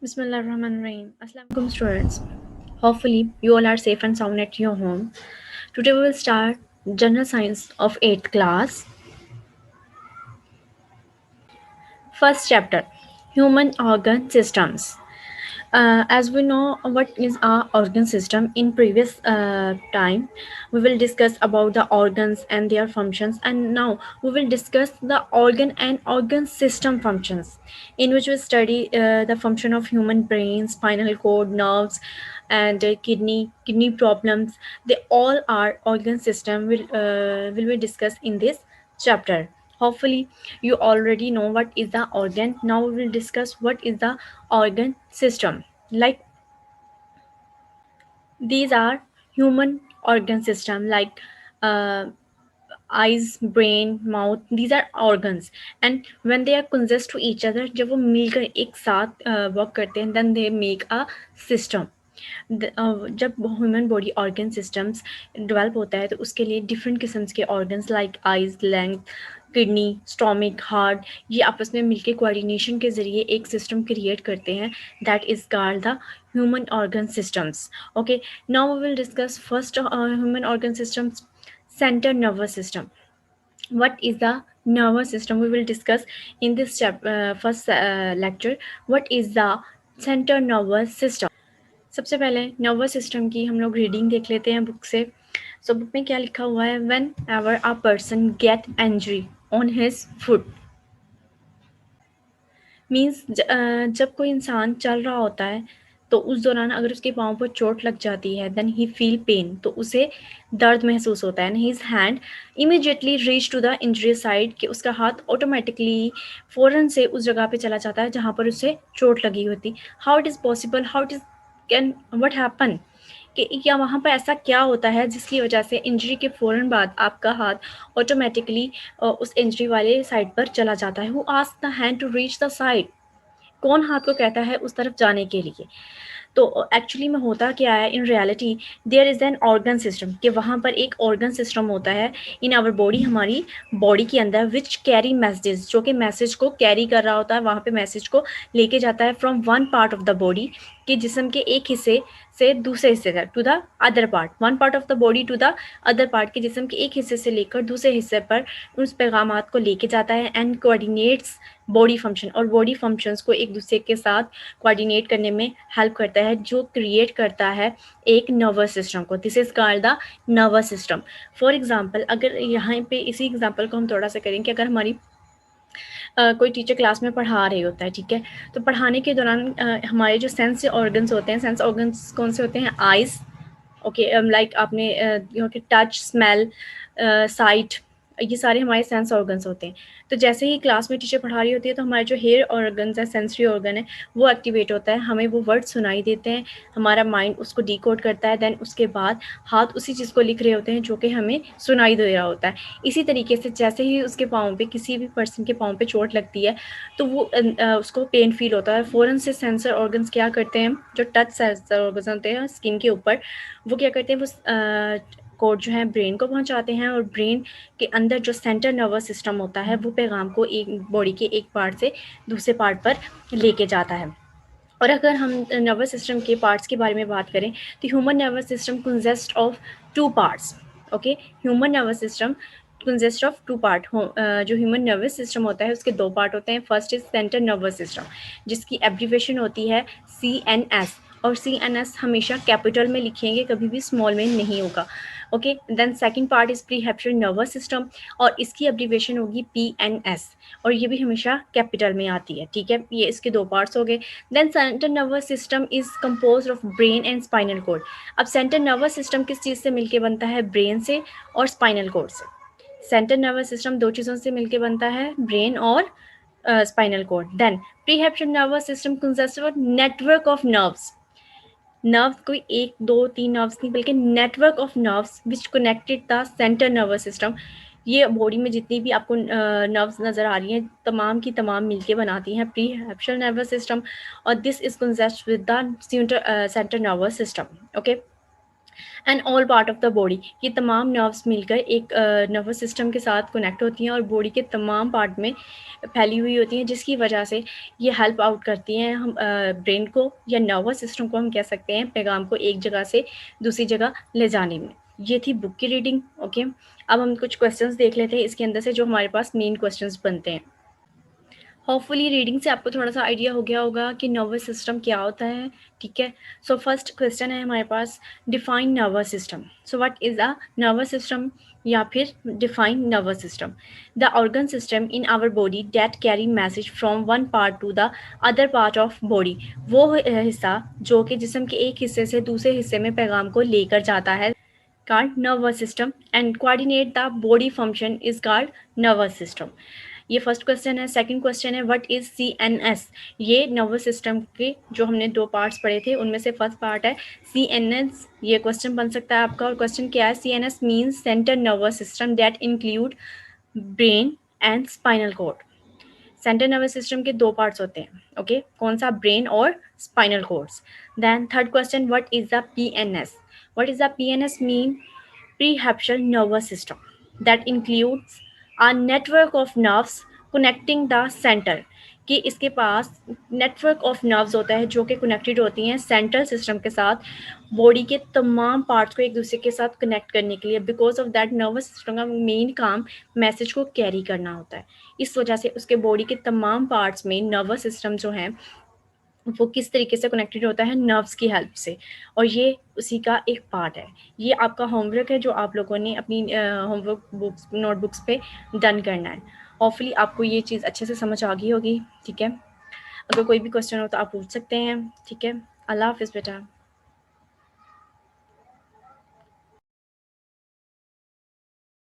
Bismillahirrahmanirrahim. Assalamualaikum students. Hopefully you all are safe and sound at your home. Today we will start General Science of 8th class. First chapter, Human Organ Systems. As we know what is our organ system, in previous time we will discuss about the organs and their functions, and now we will discuss the organ and organ system functions, in which we study the function of human brain, spinal cord, nerves, and kidney problems. They all are organ system will be discussed in this chapter. Hopefully you already know what is the organ. Now we will discuss what is the organ system. Like, these are human organ system, like uh, eyes, brain, mouth. These are organs, and when they are consist to each other, जब वो मिलकर एक साथ work करते हैं, then they make a system. जब human body organ systems develop होता है तो उसके लिए डिफरेंट किस्म के organs like eyes, lung, kidney, stomach, heart, ये आपस में मिलके कोऑर्डिनेशन के ज़रिए एक सिस्टम क्रिएट करते हैं, that is called the human organ systems. Okay, now we will discuss first human organ systems, central nervous system. What is the nervous system? We will discuss in this first lecture. What is the central nervous system? सबसे पहले nervous system की हम लोग reading देख लेते हैं book से. So book में क्या लिखा हुआ है? When ever a person get injury on his foot, means जब कोई इंसान चल रहा होता है तो उस दौरान अगर उसके पाँव पर चोट लग जाती है, देन ही फील पेन, तो उसे दर्द महसूस होता है. And his hand immediately reach to the injury side, कि उसका हाथ ऑटोमेटिकली फ़ौरन से उस जगह पे चला जाता है जहाँ पर उसे चोट लगी होती. How it is possible, how it is can what happen, कि या वहाँ पर ऐसा क्या होता है जिसकी वजह से इंजरी के फ़ौरन बाद आपका हाथ ऑटोमेटिकली उस इंजरी वाले साइड पर चला जाता है. Who ask the hand to reach the side, कौन हाथ को कहता है उस तरफ जाने के लिए? तो एक्चुअली में होता क्या है, in reality there is an organ system, कि वहाँ पर एक ऑर्गन सिस्टम होता है इन आवर बॉडी, हमारी बॉडी के अंदर, विच कैरी मैसेज, जो कि मैसेज को कैरी कर रहा होता है, वहाँ पे मैसेज को लेके जाता है from one part of the body, कि जिस्म के एक हिस्से से दूसरे हिस्से तक, to the other part, one part of the body to the other part, के जिस्म के एक हिस्से से लेकर दूसरे हिस्से पर उस पैगामात को लेके जाता है, एंड कोऑर्डिनेट्स बॉडी फंक्शन, और बॉडी फंक्शंस को एक दूसरे के साथ कोऑर्डिनेट करने में हेल्प करता है, जो क्रिएट करता है एक नर्वस सिस्टम को. This is called the nervous system. For example, अगर यहाँ पे इसी एग्जांपल को हम थोड़ा सा करें कि अगर हमारी कोई टीचर क्लास में पढ़ा रहे होता है, ठीक है, तो पढ़ाने के दौरान हमारे जो सेंस ऑर्गन्स होते हैं, सेंस ऑर्गन्स कौन से होते हैं? आइज़, ओके, लाइक आपने टच, स्मेल, साइट, ये सारे हमारे सेंस ऑर्गन्स होते हैं. तो जैसे ही क्लास में टीचर पढ़ा रही होती है तो हमारे जो हेयर ऑर्गन्स है, सेंसरी ऑर्गन है, वो एक्टिवेट होता है, हमें वो वर्ड सुनाई देते हैं, हमारा माइंड उसको डिकोड करता है, देन उसके बाद हाथ उसी चीज़ को लिख रहे होते हैं जो कि हमें सुनाई दे रहा होता है. इसी तरीके से जैसे ही उसके पाँव पे, किसी भी पर्सन के पाँव पे चोट लगती है तो वो उसको पेन फील होता है. फ़ौरन से सेंसर ऑर्गन्स क्या करते हैं, जो टच सेंसर ऑर्गन्स होते हैं स्किन के ऊपर, वो क्या करते हैं, वो कोड जो है ब्रेन को पहुंचाते हैं, और ब्रेन के अंदर जो सेंट्रल नर्वस सिस्टम होता है वो पैगाम को एक बॉडी के एक पार्ट से दूसरे पार्ट पर लेके जाता है. और अगर हम नर्वस सिस्टम के पार्ट्स के बारे में बात करें तो human nervous system consist of two parts. Okay, human nervous system consist of two part. जो ह्यूमन नर्वस सिस्टम होता है उसके दो पार्ट होते हैं. First is central nervous system, जिसकी एब्रीवेशन होती है CNS, और CNS हमेशा कैपिटल में लिखेंगे, कभी भी स्मॉल में नहीं होगा. Okay, then second part is peripheral nervous system, और इसकी एब्रीवेशन होगी PNS, और ये भी हमेशा कैपिटल में आती है. ठीक है, ये इसके दो पार्ट्स हो गए. Then central nervous system is compose of brain and spinal cord. अब सेंट्रल नर्वस सिस्टम किस चीज़ से मिलके बनता है? ब्रेन से और स्पाइनल कोड से. सेंट्रल नर्वस सिस्टम दो चीज़ों से मिलके बनता है, ब्रेन और spinal cord. Then peripheral nervous system consist of network of nerves. Nerves कोई एक दो तीन नर्व्स नहीं, बल्कि network of nerves which connected the central nervous system. ये बॉडी में जितनी भी आपको नर्व्स नज़र आ रही हैं, तमाम की तमाम मिलके बनाती हैं प्रीहेप्शल नर्वस सिस्टम, और this is consist with the central nervous system. Okay, and all part of the body, ये तमाम नर्व्स मिलकर एक नर्वस सिस्टम के साथ कनेक्ट होती हैं और बॉडी के तमाम पार्ट में फैली हुई होती हैं, जिसकी वजह से ये हेल्प आउट करती हैं हम ब्रेन को या नर्वस सिस्टम को, हम कह सकते हैं, पैगाम को एक जगह से दूसरी जगह ले जाने में। ये थी बुक की रीडिंग। ओके, अब हम कुछ क्वेश्चंस देख लेते हैं इसके अंदर से जो हमारे पास मेन क्वेश्चंस बनते हैं। होपफुली रीडिंग से आपको थोड़ा सा आइडिया हो गया होगा कि नर्वस सिस्टम क्या होता है। ठीक है, सो फर्स्ट क्वेश्चन है हमारे पास, define nervous system. So what is a nervous system, या फिर define nervous system, the organ system in our body that carry message from one part to the other part of body, वो हिस्सा जो कि जिस्म के एक हिस्से से दूसरे हिस्से में पैगाम को लेकर जाता है, called nervous system, and coordinate the body function is called nervous system। ये फर्स्ट क्वेश्चन है। सेकंड क्वेश्चन है, व्हाट इज CNS। ये नर्वस सिस्टम के जो हमने दो पार्ट्स पढ़े थे उनमें से फर्स्ट पार्ट है CNS। ये क्वेश्चन बन सकता है आपका, और क्वेश्चन क्या है, CNS means central nervous system that include brain and spinal cord. Central nervous system के दो पार्ट्स होते हैं। ओके, कौन सा, ब्रेन और spinal cords. Then third question, what is the PNS। What is the PNS mean, prehensile nervous system that includes a network of nerves connecting the center, कि इसके पास network of nerves होता है जो कि connected होती हैं central system के साथ, बॉडी के तमाम पार्ट्स को एक दूसरे के साथ कनेक्ट करने के लिए। Because of that nervous system का मेन काम मैसेज को कैरी करना होता है, इस वजह से उसके बॉडी के तमाम पार्ट्स में नर्वस सिस्टम जो है वो किस तरीके से कनेक्टेड होता है, नर्व्स की हेल्प से, और ये उसी का एक पार्ट है। ये आपका होमवर्क है जो आप लोगों ने अपनी होमवर्क बुक्स नोटबुक्स पे डन करना है। होपफुली आपको ये चीज़ अच्छे से समझ आ गई होगी। ठीक है, अगर कोई भी क्वेश्चन हो तो आप पूछ सकते हैं। ठीक है, अल्लाह हाफिज़ बेटा।